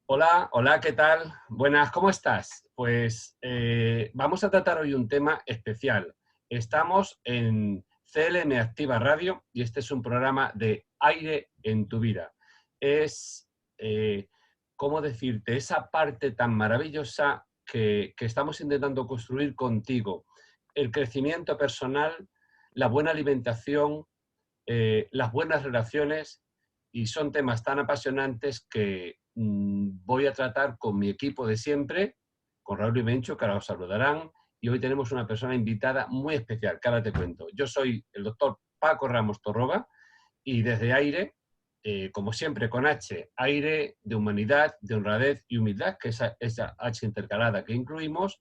Hola, hola, ¿qué tal? Buenas, ¿cómo estás? Pues vamos a tratar hoy un tema especial. Estamos en CLM Activa Radio y este es un programa de aire en tu vida. Es, ¿cómo decirte? Esa parte tan maravillosa que estamos intentando construir contigo. El crecimiento personal, la buena alimentación, las buenas relaciones y son temas tan apasionantes que voy a tratar con mi equipo de siempre, con Raúl y Mencho, que ahora os saludarán, y hoy tenemos una persona invitada muy especial, que ahora te cuento. Yo soy el doctor Paco Ramos Torroba y desde Aire, como siempre con H, Aire de humanidad, de honradez y humildad, que es esa H intercalada que incluimos,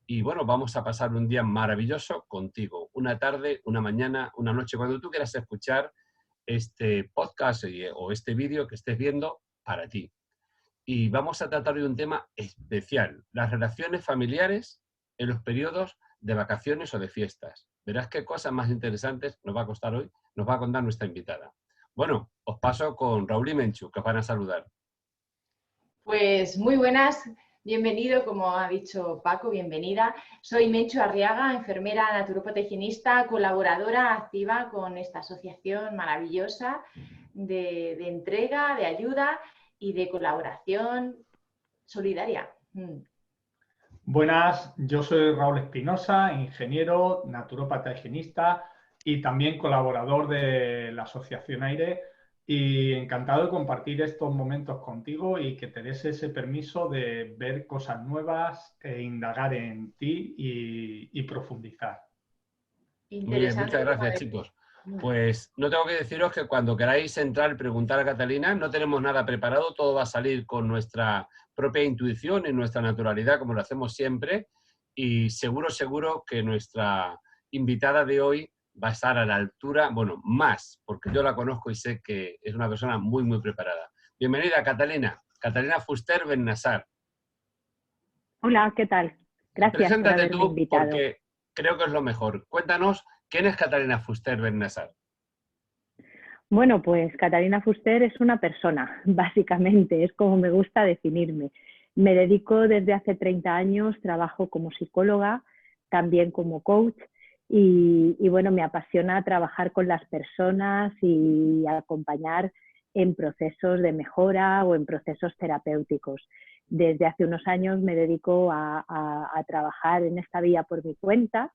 y bueno, vamos a pasar un día maravilloso contigo. Una tarde, una mañana, una noche, cuando tú quieras escuchar este podcast o este vídeo que estés viendo para ti. Y vamos a tratar de un tema especial, las relaciones familiares en los periodos de vacaciones o de fiestas. Verás qué cosas más interesantes nos va a costar hoy, nos va a contar nuestra invitada. Bueno, os paso con Raúl y Menchu, que os van a saludar. Pues muy buenas, bienvenido, como ha dicho Paco, bienvenida. Soy Menchu Arriaga, enfermera naturópata higienista, colaboradora activa con esta asociación maravillosa de entrega, de ayuda y de colaboración solidaria. Buenas, yo soy Raúl Espinosa, ingeniero, naturópata higienista y también colaborador de la Asociación Aire, y encantado de compartir estos momentos contigo y que te des ese permiso de ver cosas nuevas e indagar en ti y profundizar. Muy bien, Interesante. muchas gracias, chicos. Pues no tengo que deciros que cuando queráis entrar y preguntar a Catalina, no tenemos nada preparado, todo va a salir con nuestra propia intuición y nuestra naturalidad, como lo hacemos siempre, y seguro que nuestra invitada de hoy va a estar a la altura, bueno, más, porque yo la conozco y sé que es una persona muy preparada. Bienvenida, Catalina. Catalina Fuster Bennassar. Hola, ¿qué tal? Gracias por Preséntate haberme tú, invitado. porque creo que es lo mejor. Cuéntanos, ¿quién es Catalina Fuster Bennassar? Bueno, pues Catalina Fuster es una persona, básicamente, es como me gusta definirme. Me dedico desde hace 30 años, trabajo como psicóloga, también como coach y bueno, me apasiona trabajar con las personas y acompañar en procesos de mejora o en procesos terapéuticos. Desde hace unos años me dedico a trabajar en esta vía por mi cuenta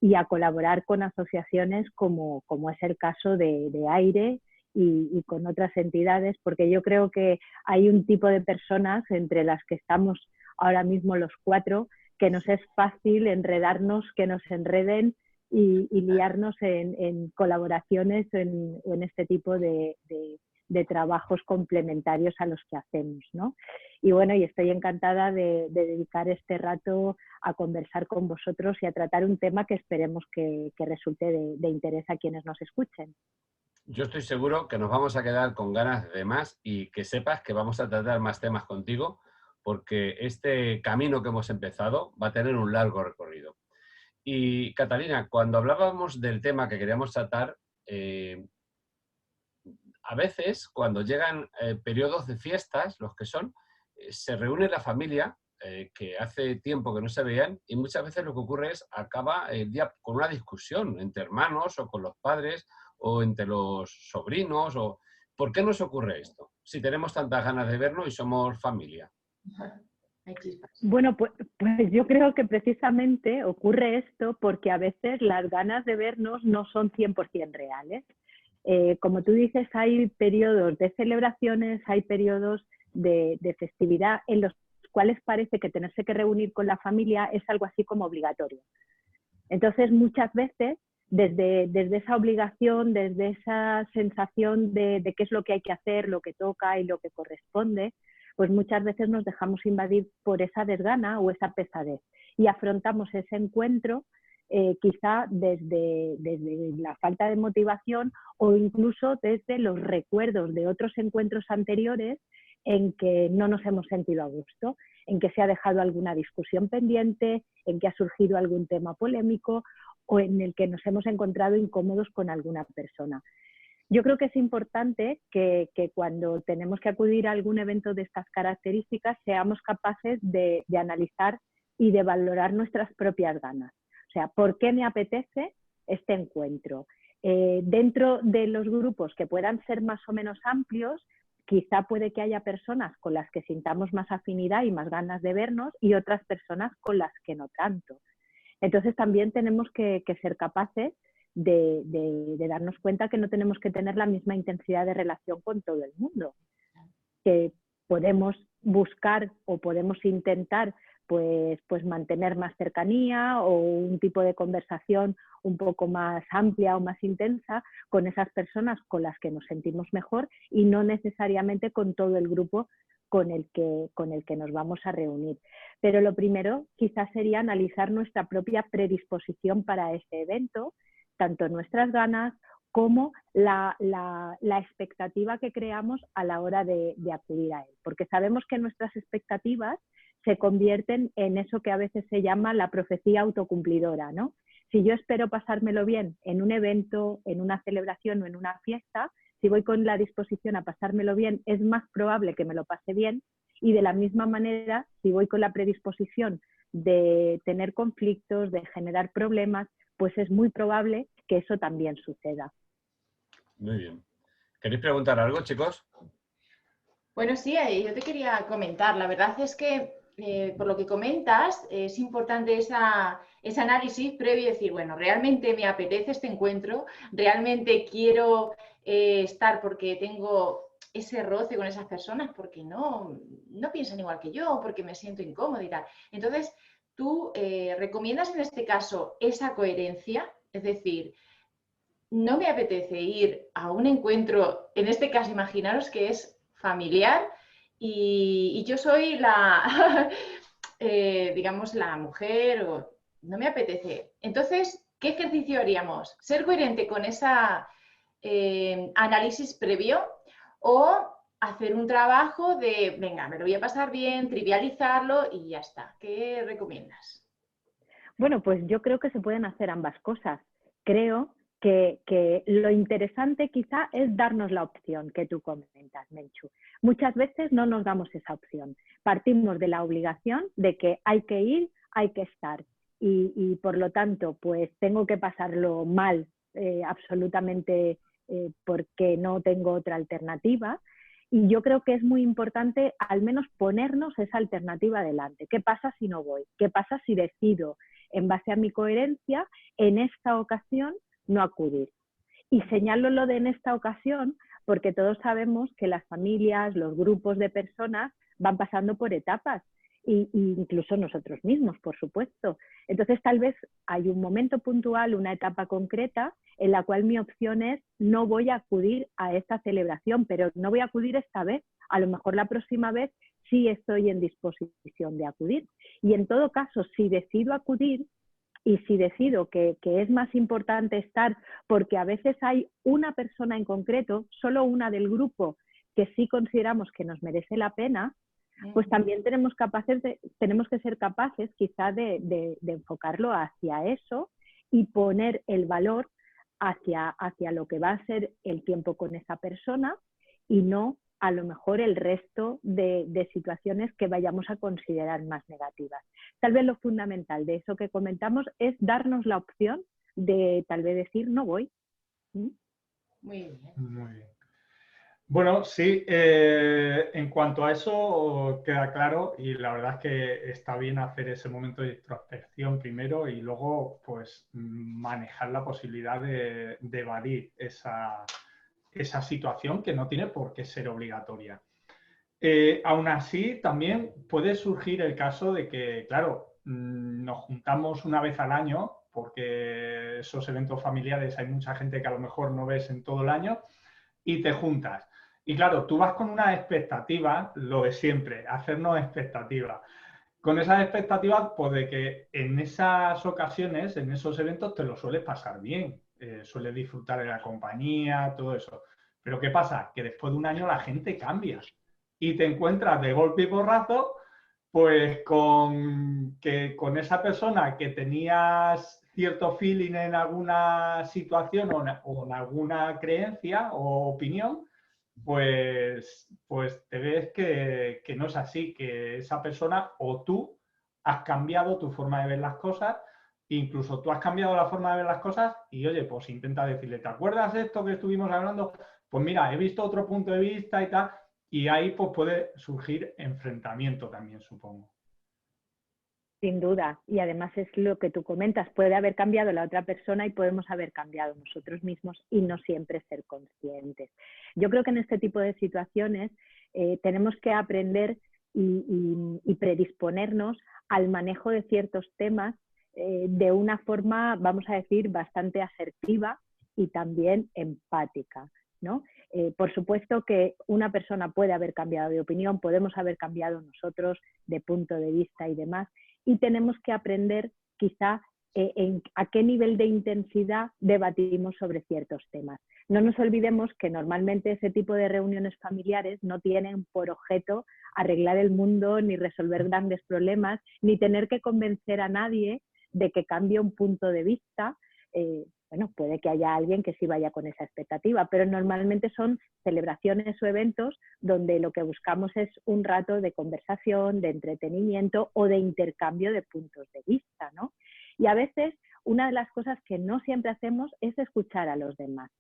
y a colaborar con asociaciones como es el caso de Aire y con otras entidades, porque yo creo que hay un tipo de personas entre las que estamos ahora mismo los cuatro, que nos es fácil enredarnos, que nos enreden y liarnos en colaboraciones en este tipo de trabajos complementarios a los que hacemos, ¿no? Y bueno, y estoy encantada de dedicar este rato a conversar con vosotros y a tratar un tema que esperemos que resulte de interés a quienes nos escuchen. Yo estoy seguro que nos vamos a quedar con ganas de más y que sepas que vamos a tratar más temas contigo porque este camino que hemos empezado va a tener un largo recorrido. Y Catalina, cuando hablábamos del tema que queríamos tratar, a veces cuando llegan periodos de fiestas, los que son, se reúne la familia que hace tiempo que no se veían y muchas veces lo que ocurre es acaba el día con una discusión entre hermanos o con los padres o entre los sobrinos. ¿Por qué nos ocurre esto? Si tenemos tantas ganas de vernos y somos familia. Bueno, pues yo creo que precisamente ocurre esto porque a veces las ganas de vernos no son 100% reales. Como tú dices, hay periodos de celebraciones, hay periodos de festividad en los cuales parece que tenerse que reunir con la familia es algo así como obligatorio. Entonces, muchas veces, desde esa obligación, desde esa sensación de qué es lo que hay que hacer, lo que toca y lo que corresponde, pues muchas veces nos dejamos invadir por esa desgana o esa pesadez y afrontamos ese encuentro quizá desde la falta de motivación o incluso desde los recuerdos de otros encuentros anteriores en que no nos hemos sentido a gusto, en que se ha dejado alguna discusión pendiente, en que ha surgido algún tema polémico o en el que nos hemos encontrado incómodos con alguna persona. Yo creo que es importante que cuando tenemos que acudir a algún evento de estas características seamos capaces de analizar y de valorar nuestras propias ganas. O sea, ¿por qué me apetece este encuentro? Dentro de los grupos que puedan ser más o menos amplios, quizá puede que haya personas con las que sintamos más afinidad y más ganas de vernos y otras personas con las que no tanto. Entonces también tenemos que ser capaces de darnos cuenta que no tenemos que tener la misma intensidad de relación con todo el mundo, que podemos buscar o podemos intentar pues mantener más cercanía o un tipo de conversación un poco más amplia o más intensa con esas personas con las que nos sentimos mejor y no necesariamente con todo el grupo con el que nos vamos a reunir. Pero lo primero quizás sería analizar nuestra propia predisposición para ese evento, tanto nuestras ganas como la expectativa que creamos a la hora de acudir a él. Porque sabemos que nuestras expectativas se convierten en eso que a veces se llama la profecía autocumplidora, ¿no? Si yo espero pasármelo bien en un evento, en una celebración o en una fiesta, si voy con la disposición a pasármelo bien, es más probable que me lo pase bien. Y de la misma manera, si voy con la predisposición de tener conflictos, de generar problemas, pues es muy probable que eso también suceda. Muy bien. ¿Queréis preguntar algo, chicos? Bueno, sí, yo te quería comentar. La verdad es que, por lo que comentas, es importante ese análisis previo y decir, bueno, ¿realmente me apetece este encuentro? ¿Realmente quiero estar porque tengo ese roce con esas personas? Porque no piensan igual que yo, porque me siento incómoda y tal. Entonces, ¿tú recomiendas en este caso esa coherencia? Es decir, no me apetece ir a un encuentro, en este caso imaginaros que es familiar y yo soy la, digamos, la mujer, o no me apetece. Entonces, ¿qué ejercicio haríamos? ¿Ser coherente con esa análisis previo o hacer un trabajo de, venga, me lo voy a pasar bien, trivializarlo y ya está? ¿Qué recomiendas? Bueno, pues yo creo que se pueden hacer ambas cosas. Creo que lo interesante quizá es darnos la opción que tú comentas, Menchu. Muchas veces no nos damos esa opción. Partimos de la obligación de que hay que ir, hay que estar. Y por lo tanto, pues tengo que pasarlo mal absolutamente porque no tengo otra alternativa. Y yo creo que es muy importante al menos ponernos esa alternativa delante. ¿Qué pasa si no voy? ¿Qué pasa si decido, en base a mi coherencia, en esta ocasión no acudir? Y señalo lo de en esta ocasión porque todos sabemos que las familias, los grupos de personas van pasando por etapas, e incluso nosotros mismos, por supuesto. Entonces, tal vez hay un momento puntual, una etapa concreta, en la cual mi opción es no voy a acudir a esta celebración, pero no voy a acudir esta vez. A lo mejor la próxima vez sí estoy en disposición de acudir. Y en todo caso, si decido acudir y si decido que es más importante estar, porque a veces hay una persona en concreto, solo una del grupo, que sí consideramos que nos merece la pena, pues también tenemos que ser capaces quizá de enfocarlo hacia eso y poner el valor hacia lo que va a ser el tiempo con esa persona y no a lo mejor el resto de situaciones que vayamos a considerar más negativas. Tal vez lo fundamental de eso que comentamos es darnos la opción de tal vez decir no voy. Muy bien. Muy bien. Bueno, sí, en cuanto a eso queda claro y la verdad es que está bien hacer ese momento de introspección primero y luego pues manejar la posibilidad de evadir esa situación que no tiene por qué ser obligatoria. Aún así, también puede surgir el caso de que, claro, nos juntamos una vez al año porque esos eventos familiares hay mucha gente que a lo mejor no ves en todo el año y te juntas. Y claro, tú vas con una expectativa, lo de siempre, hacernos expectativas. Con esas expectativas, pues de que en esas ocasiones, en esos eventos, te lo sueles pasar bien. Sueles disfrutar de la compañía, todo eso. Pero ¿qué pasa? Que después de un año la gente cambia. Y te encuentras de golpe y porrazo, pues con esa persona que tenías cierto feeling en alguna situación o en alguna creencia o opinión, pues te ves que no es así, que esa persona o tú has cambiado tu forma de ver las cosas, incluso tú has cambiado la forma de ver las cosas y, oye, pues intenta decirle, ¿te acuerdas de esto que estuvimos hablando? Pues mira, he visto otro punto de vista y tal, y ahí pues puede surgir enfrentamiento también, supongo. Sin duda, y además es lo que tú comentas, puede haber cambiado la otra persona y podemos haber cambiado nosotros mismos y no siempre ser conscientes. Yo creo que en este tipo de situaciones tenemos que aprender y predisponernos al manejo de ciertos temas de una forma, vamos a decir, bastante asertiva y también empática, ¿no? Por supuesto que una persona puede haber cambiado de opinión, podemos haber cambiado nosotros de punto de vista y demás, y tenemos que aprender quizá a qué nivel de intensidad debatimos sobre ciertos temas. No nos olvidemos que normalmente ese tipo de reuniones familiares no tienen por objeto arreglar el mundo, ni resolver grandes problemas, ni tener que convencer a nadie de que cambie un punto de vista. Bueno, puede que haya alguien que sí vaya con esa expectativa, pero normalmente son celebraciones o eventos donde lo que buscamos es un rato de conversación, de entretenimiento o de intercambio de puntos de vista, ¿no? Y a veces una de las cosas que no siempre hacemos es escuchar a los demás.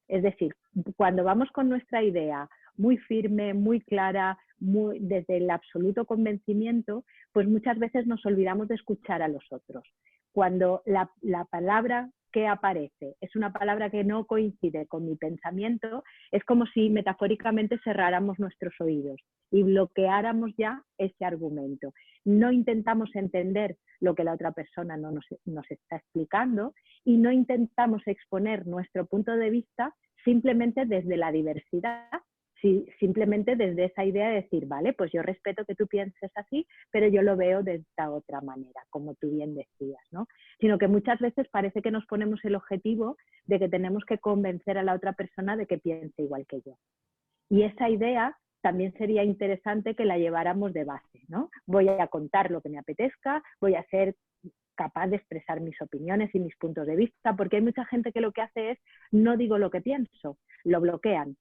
Es decir, cuando vamos con nuestra idea muy firme, muy clara, desde el absoluto convencimiento, pues muchas veces nos olvidamos de escuchar a los otros. Cuando la palabra que aparece es una palabra que no coincide con mi pensamiento, es como si metafóricamente cerráramos nuestros oídos y bloqueáramos ya ese argumento. No intentamos entender lo que la otra persona nos está explicando y no intentamos exponer nuestro punto de vista simplemente desde la diversidad, simplemente desde esa idea de decir, vale, pues yo respeto que tú pienses así, pero yo lo veo de esta otra manera, como tú bien decías, ¿no? Sino que muchas veces parece que nos ponemos el objetivo de que tenemos que convencer a la otra persona de que piense igual que yo. Y esa idea también sería interesante que la lleváramos de base, ¿no? Voy a contar lo que me apetezca, voy a ser capaz de expresar mis opiniones y mis puntos de vista, porque hay mucha gente que lo que hace es no digo lo que pienso, lo bloquean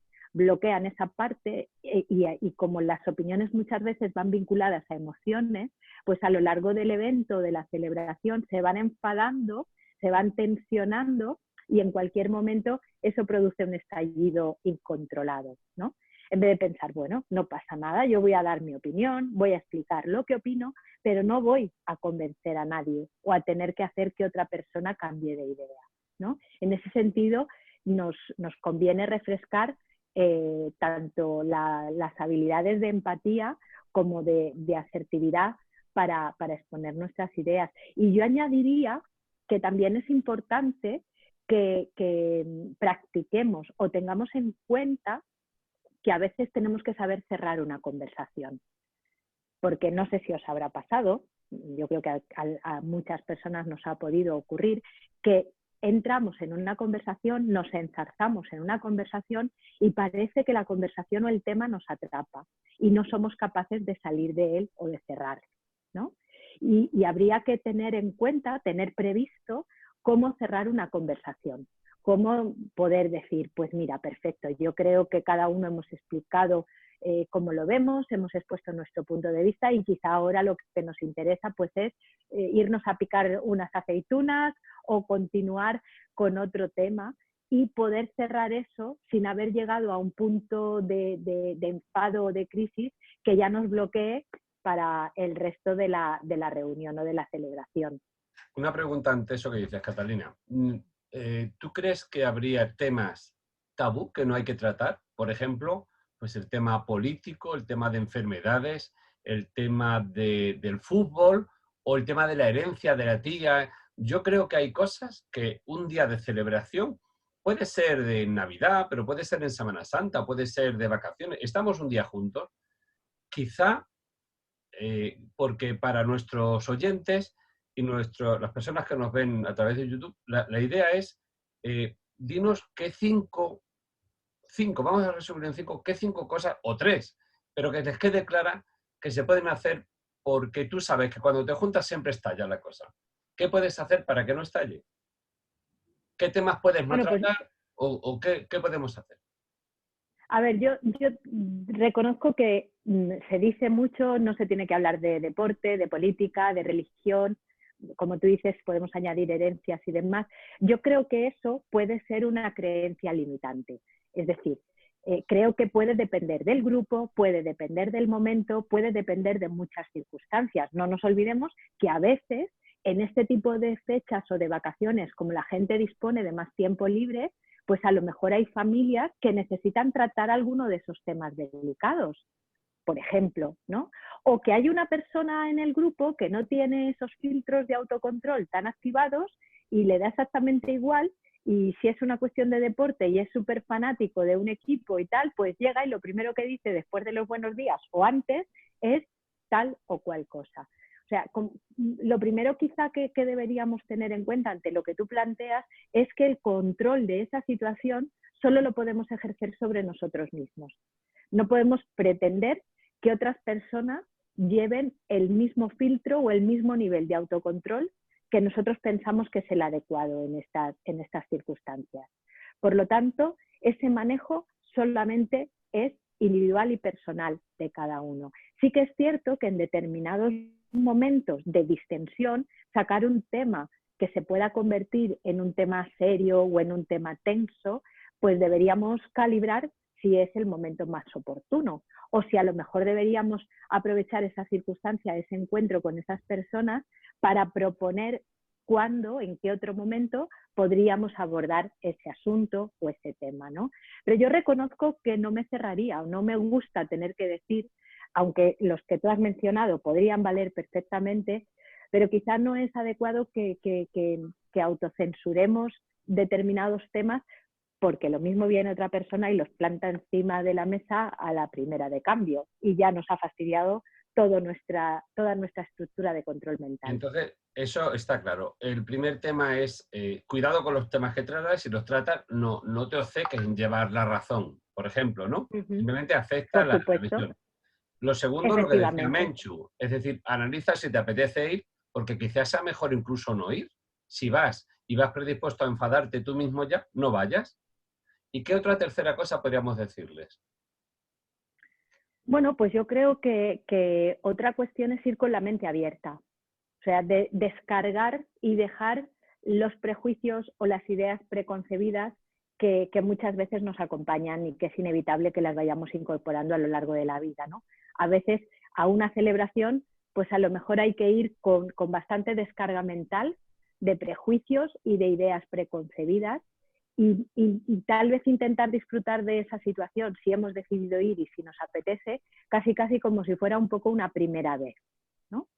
esa parte y como las opiniones muchas veces van vinculadas a emociones, pues a lo largo del evento, de la celebración, se van enfadando, se van tensionando y en cualquier momento eso produce un estallido incontrolado, ¿no? En vez de pensar, bueno, no pasa nada, yo voy a dar mi opinión, voy a explicar lo que opino, pero no voy a convencer a nadie o a tener que hacer que otra persona cambie de idea, ¿no? En ese sentido, nos conviene refrescar tanto las habilidades de empatía como de asertividad para exponer nuestras ideas. Y yo añadiría que también es importante que practiquemos o tengamos en cuenta que a veces tenemos que saber cerrar una conversación. Porque no sé si os habrá pasado, yo creo que a muchas personas nos ha podido ocurrir, que entramos en una conversación, nos enzarzamos en una conversación y parece que la conversación o el tema nos atrapa y no somos capaces de salir de él o de cerrarlo, ¿no? Y habría que tener en cuenta, tener previsto cómo cerrar una conversación, cómo poder decir, pues mira, perfecto, yo creo que cada uno hemos explicado cómo lo vemos, hemos expuesto nuestro punto de vista y quizá ahora lo que nos interesa pues es irnos a picar unas aceitunas o continuar con otro tema y poder cerrar eso sin haber llegado a un punto de enfado o de crisis que ya nos bloquee para el resto de la reunión o de la celebración. Una pregunta ante eso que dices, Catalina. ¿Tú crees que habría temas tabú que no hay que tratar? Por ejemplo, pues el tema político, el tema de enfermedades, el tema del fútbol o el tema de la herencia de la tía. Yo creo que hay cosas que un día de celebración puede ser de Navidad, pero puede ser en Semana Santa, puede ser de vacaciones. Estamos un día juntos. Quizá porque para nuestros oyentes y las personas que nos ven a través de YouTube, la idea es dinos qué cinco, vamos a resumir en qué cinco cosas, o tres, pero que les quede clara que se pueden hacer porque tú sabes que cuando te juntas siempre estalla la cosa. ¿qué puedes hacer para que no estalle? ¿Qué temas puedes no Bueno, pues tratar o qué podemos hacer? a ver, yo reconozco que se dice mucho, no se tiene que hablar de deporte, de política, de religión, como tú dices, podemos añadir herencias y demás. Yo creo que eso puede ser una creencia limitante. Es decir, creo que puede depender del grupo, puede depender del momento, puede depender de muchas circunstancias. No nos olvidemos que a veces en este tipo de fechas o de vacaciones, como la gente dispone de más tiempo libre, pues a lo mejor hay familias que necesitan tratar alguno de esos temas delicados, por ejemplo, ¿no? O que hay una persona en el grupo que no tiene esos filtros de autocontrol tan activados y le da exactamente igual, y si es una cuestión de deporte y es súper fanático de un equipo y tal, pues llega y lo primero que dice después de los buenos días o antes es tal o cual cosa. O sea, lo primero quizá que deberíamos tener en cuenta ante lo que tú planteas es que el control de esa situación solo lo podemos ejercer sobre nosotros mismos. No podemos pretender que otras personas lleven el mismo filtro o el mismo nivel de autocontrol que nosotros pensamos que es el adecuado en estas circunstancias. Por lo tanto, ese manejo solamente es individual y personal de cada uno. Sí que es cierto que en determinados momentos de distensión, sacar un tema que se pueda convertir en un tema serio o en un tema tenso, pues deberíamos calibrar si es el momento más oportuno o si a lo mejor deberíamos aprovechar esa circunstancia, ese encuentro con esas personas para proponer cuándo, en qué otro momento podríamos abordar ese asunto o ese tema, ¿no? Pero yo reconozco que no me cerraría o no me gusta tener que decir, aunque los que tú has mencionado podrían valer perfectamente, pero quizás no es adecuado que autocensuremos determinados temas porque lo mismo viene otra persona y los planta encima de la mesa a la primera de cambio y ya nos ha fastidiado toda nuestra estructura de control mental. Entonces, eso está claro. El primer tema es cuidado con los temas que tratas. Si los tratas, no te obceques en llevar la razón, por ejemplo, ¿no? Simplemente acepta la visión. Lo segundo, lo que decía Menchu, es decir, analiza si te apetece ir, porque quizás sea mejor incluso no ir. Si vas y vas predispuesto a enfadarte tú mismo ya, no vayas. ¿Y qué otra tercera cosa podríamos decirles? Bueno, pues yo creo que otra cuestión es ir con la mente abierta. O sea, de descargar y dejar los prejuicios o las ideas preconcebidas que muchas veces nos acompañan y que es inevitable que las vayamos incorporando a lo largo de la vida, ¿no? A veces a una celebración, pues a lo mejor hay que ir con bastante descarga mental de prejuicios y de ideas preconcebidas y tal vez intentar disfrutar de esa situación si hemos decidido ir y si nos apetece, casi como si fuera un poco una primera vez, ¿no?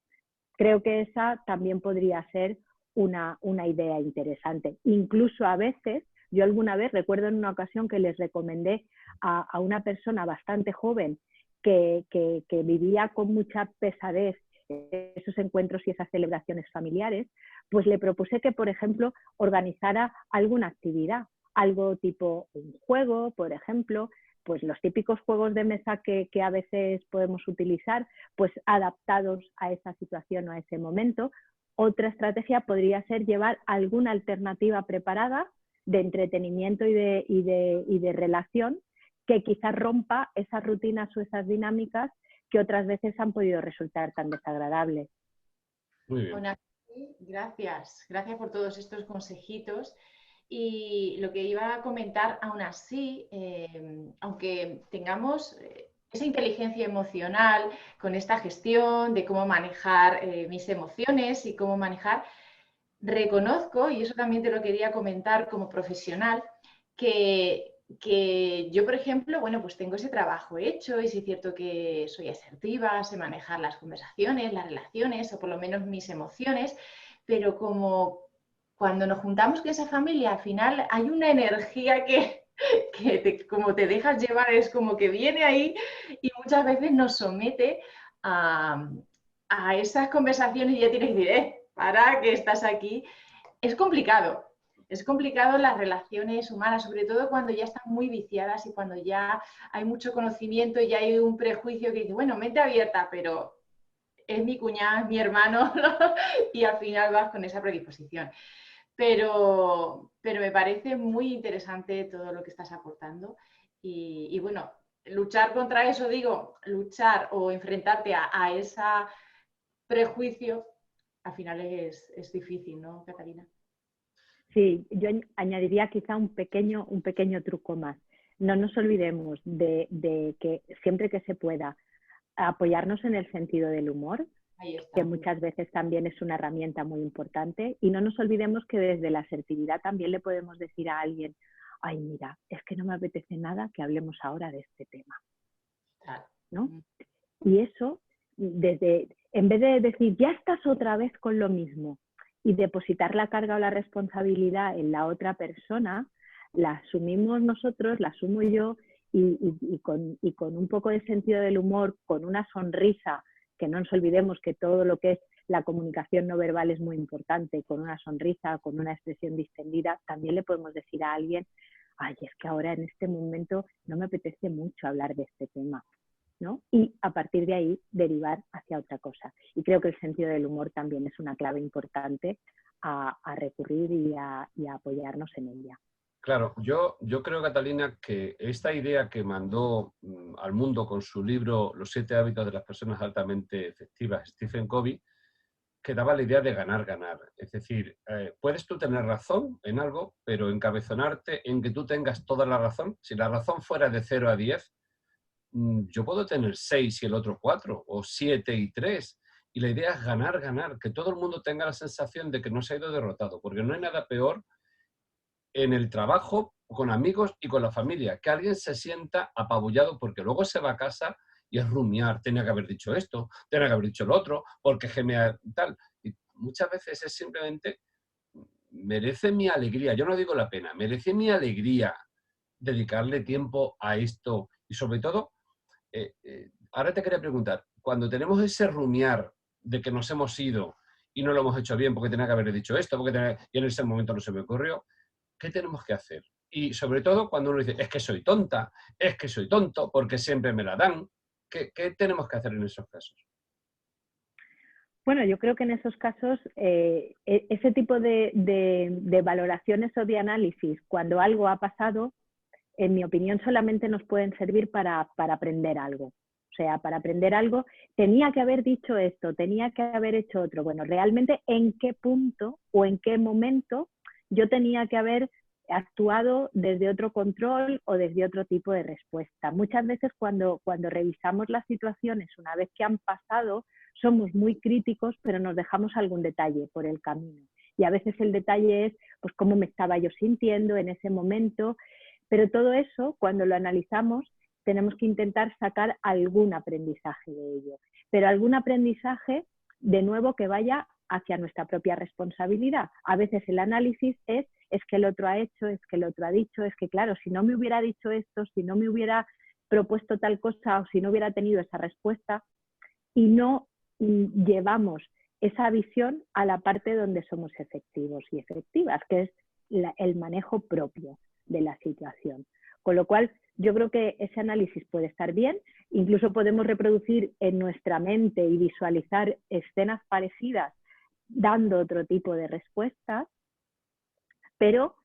Creo que esa también podría ser una idea interesante. Incluso a veces, yo alguna vez recuerdo en una ocasión que les recomendé a una persona bastante joven que vivía con mucha pesadez esos encuentros y esas celebraciones familiares, pues le propuse que, por ejemplo, organizara alguna actividad, algo tipo un juego, por ejemplo, pues los típicos juegos de mesa que a veces podemos utilizar, pues adaptados a esa situación o a ese momento. Otra estrategia podría ser llevar alguna alternativa preparada de entretenimiento y de relación que quizás rompa esas rutinas o esas dinámicas que otras veces han podido resultar tan desagradables. Muy bien. Bueno, gracias por todos estos consejitos. Y lo que iba a comentar, aún así, aunque tengamos esa inteligencia emocional con esta gestión de cómo manejar mis emociones y cómo manejar, reconozco, y eso también te lo quería comentar como profesional, que yo, por ejemplo, bueno, pues tengo ese trabajo hecho y sí es cierto que soy asertiva, sé manejar las conversaciones, las relaciones o por lo menos mis emociones, pero como cuando nos juntamos con esa familia, al final hay una energía que como te dejas llevar, es como que viene ahí y muchas veces nos somete a esas conversaciones y ya tienes que decir, para que estás aquí. Es complicado las relaciones humanas, sobre todo cuando ya están muy viciadas y cuando ya hay mucho conocimiento y ya hay un prejuicio que dice, bueno, mente abierta, pero es mi cuñada, es mi hermano, ¿no? Y al final vas con esa predisposición. Pero me parece muy interesante todo lo que estás aportando y bueno, luchar contra eso, digo, luchar o enfrentarte a ese prejuicio, al final es difícil, ¿no, Catalina? Sí, yo añadiría quizá un pequeño truco más. No nos olvidemos de que siempre que se pueda apoyarnos en el sentido del humor, Ahí está. que muchas veces también es una herramienta muy importante, y no nos olvidemos que desde la asertividad también le podemos decir a alguien, ay, mira, es que no me apetece nada que hablemos ahora de este tema, ¿no? Y eso, en vez de decir, ya estás otra vez con lo mismo, y depositar la carga o la responsabilidad en la otra persona, la asumimos nosotros, la asumo yo, y con un poco de sentido del humor, con una sonrisa, que no nos olvidemos que todo lo que es la comunicación no verbal es muy importante, con una sonrisa, con una expresión distendida, también le podemos decir a alguien, ay, es que ahora en este momento no me apetece mucho hablar de este tema, ¿no? Y a partir de ahí derivar hacia otra cosa. Y creo que el sentido del humor también es una clave importante a recurrir y a apoyarnos en ella. Claro, yo creo, Catalina, que esta idea que mandó al mundo con su libro Los 7 hábitos de las personas altamente efectivas, Stephen Covey, que daba la idea de ganar, ganar. Es decir, puedes tú tener razón en algo, pero encabezonarte en que tú tengas toda la razón. Si la razón fuera de 0 a 10, yo puedo tener 6 y el otro 4, o 7 y 3. Y la idea es ganar, ganar, que todo el mundo tenga la sensación de que no se ha ido derrotado, porque no hay nada peor en el trabajo, con amigos y con la familia, que alguien se sienta apabullado porque luego se va a casa y es rumiar, tenía que haber dicho esto, tenía que haber dicho lo otro, porque gemea tal. Y muchas veces es simplemente, merece mi alegría, yo no digo la pena, merece mi alegría dedicarle tiempo a esto y sobre todo, ahora te quería preguntar, cuando tenemos ese rumiar de que nos hemos ido y no lo hemos hecho bien porque tenía que haber dicho esto, y en ese momento no se me ocurrió, ¿qué tenemos que hacer? Y sobre todo cuando uno dice, es que soy tonta, es que soy tonto, porque siempre me la dan. ¿Qué tenemos que hacer en esos casos? Bueno, yo creo que en esos casos ese tipo de valoraciones o de análisis, cuando algo ha pasado, en mi opinión solamente nos pueden servir para aprender algo. O sea, para aprender algo, tenía que haber dicho esto, tenía que haber hecho otro. Bueno, realmente en qué punto o en qué momento yo tenía que haber actuado desde otro control o desde otro tipo de respuesta. Muchas veces cuando revisamos las situaciones, una vez que han pasado, somos muy críticos, pero nos dejamos algún detalle por el camino. Y a veces el detalle es pues cómo me estaba yo sintiendo en ese momento, pero todo eso, cuando lo analizamos, tenemos que intentar sacar algún aprendizaje de ello. Pero algún aprendizaje, de nuevo, que vaya hacia nuestra propia responsabilidad. A veces el análisis es que el otro ha hecho, es que el otro ha dicho, es que claro, si no me hubiera dicho esto, si no me hubiera propuesto tal cosa o si no hubiera tenido esa respuesta, y no llevamos esa visión a la parte donde somos efectivos y efectivas, que es el manejo propio de la situación. Con lo cual, yo creo que ese análisis puede estar bien, incluso podemos reproducir en nuestra mente y visualizar escenas parecidas dando otro tipo de respuestas, pero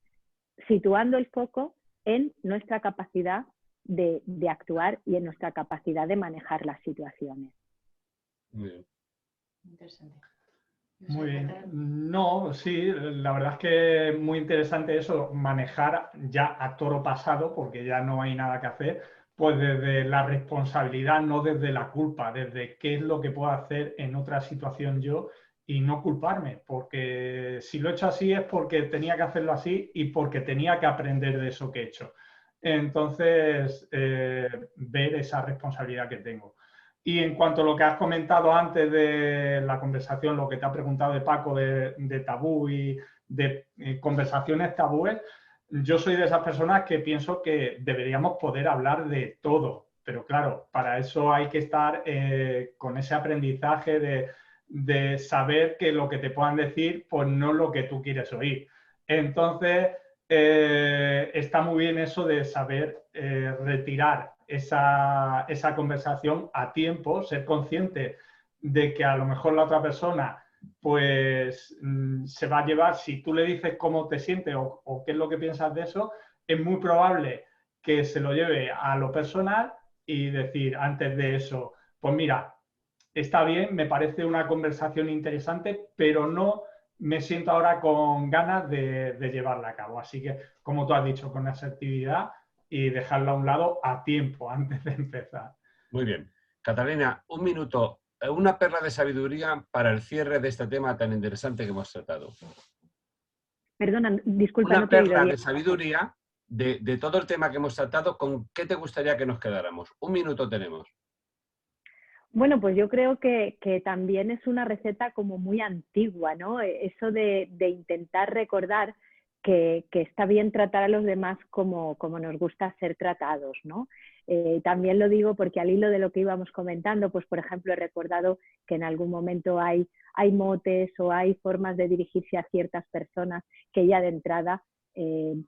situando el foco en nuestra capacidad de actuar y en nuestra capacidad de manejar las situaciones. Muy bien. Interesante. Muy bien. No, sí, la verdad es que es muy interesante eso, manejar ya a toro pasado, porque ya no hay nada que hacer, pues desde la responsabilidad, no desde la culpa, desde qué es lo que puedo hacer en otra situación yo y no culparme, porque si lo he hecho así es porque tenía que hacerlo así y porque tenía que aprender de eso que he hecho. Entonces, ver esa responsabilidad que tengo. Y en cuanto a lo que has comentado antes de la conversación, lo que te ha preguntado de Paco de tabú y de conversaciones tabúes, yo soy de esas personas que pienso que deberíamos poder hablar de todo. Pero claro, para eso hay que estar con ese aprendizaje de saber que lo que te puedan decir, pues no es lo que tú quieres oír. Entonces, está muy bien eso de saber retirar esa conversación a tiempo, ser consciente de que a lo mejor la otra persona pues se va a llevar, si tú le dices cómo te sientes o qué es lo que piensas de eso, es muy probable que se lo lleve a lo personal y decir antes de eso, pues mira, está bien, me parece una conversación interesante, pero no me siento ahora con ganas de llevarla a cabo. Así que, como tú has dicho, con asertividad y dejarla a un lado a tiempo antes de empezar. Muy bien. Catalina, un minuto, una perla de sabiduría para el cierre de este tema tan interesante que hemos tratado. Perdona, disculpa, Una no te he oído perla bien. de sabiduría de todo el tema que hemos tratado, ¿con qué te gustaría que nos quedáramos? Un minuto tenemos. Bueno, pues yo creo que también es una receta como muy antigua, ¿no? Eso de intentar recordar que está bien tratar a los demás como nos gusta ser tratados, ¿no? También lo digo porque al hilo de lo que íbamos comentando, pues por ejemplo he recordado que en algún momento hay motes o hay formas de dirigirse a ciertas personas que ya de entrada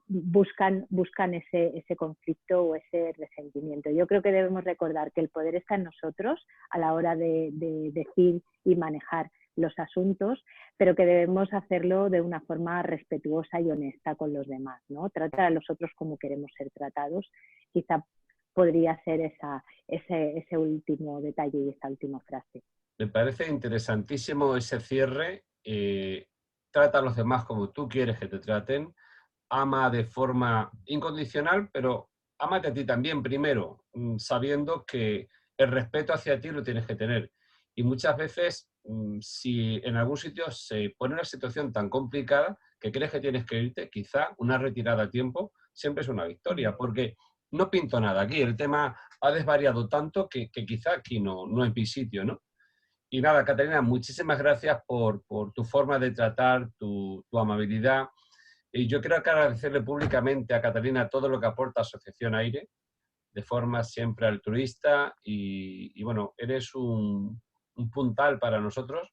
buscan ese conflicto o ese resentimiento. Yo creo que debemos recordar que el poder está en nosotros a la hora de decir y manejar los asuntos, pero que debemos hacerlo de una forma respetuosa y honesta con los demás, ¿no? Tratar a los otros como queremos ser tratados. Quizá podría ser ese último detalle y esa última frase. Me parece interesantísimo ese cierre. Trata a los demás como tú quieres que te traten. Ama de forma incondicional, pero ámate a ti también primero, sabiendo que el respeto hacia ti lo tienes que tener. Y muchas veces, si en algún sitio se pone una situación tan complicada que crees que tienes que irte, quizá una retirada a tiempo siempre es una victoria, porque no pinto nada aquí. El tema ha desvariado tanto que quizá aquí no es mi sitio, ¿no? Y nada, Catalina, muchísimas gracias por tu forma de tratar, tu amabilidad. Y yo quiero agradecerle públicamente a Catalina todo lo que aporta Asociación Aire, de forma siempre altruista y bueno, eres un puntal para nosotros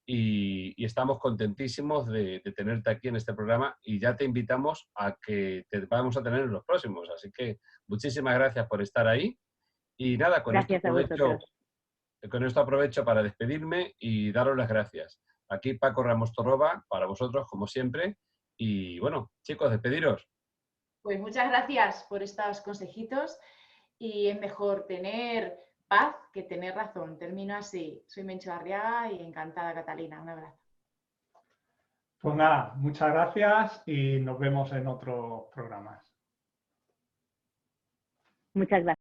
y estamos contentísimos de tenerte aquí en este programa y ya te invitamos a que te vamos a tener en los próximos. Así que muchísimas gracias por estar ahí y nada, Gracias a vosotros. con esto aprovecho para despedirme y daros las gracias. Aquí Paco Ramos Torroba, para vosotros, como siempre. Y bueno, chicos, despediros. Pues muchas gracias por estos consejitos y es mejor tener paz que tener razón. Termino así. Soy Menchu Arriaga y encantada, Catalina. Un abrazo. Pues nada, muchas gracias y nos vemos en otros programas. Muchas gracias.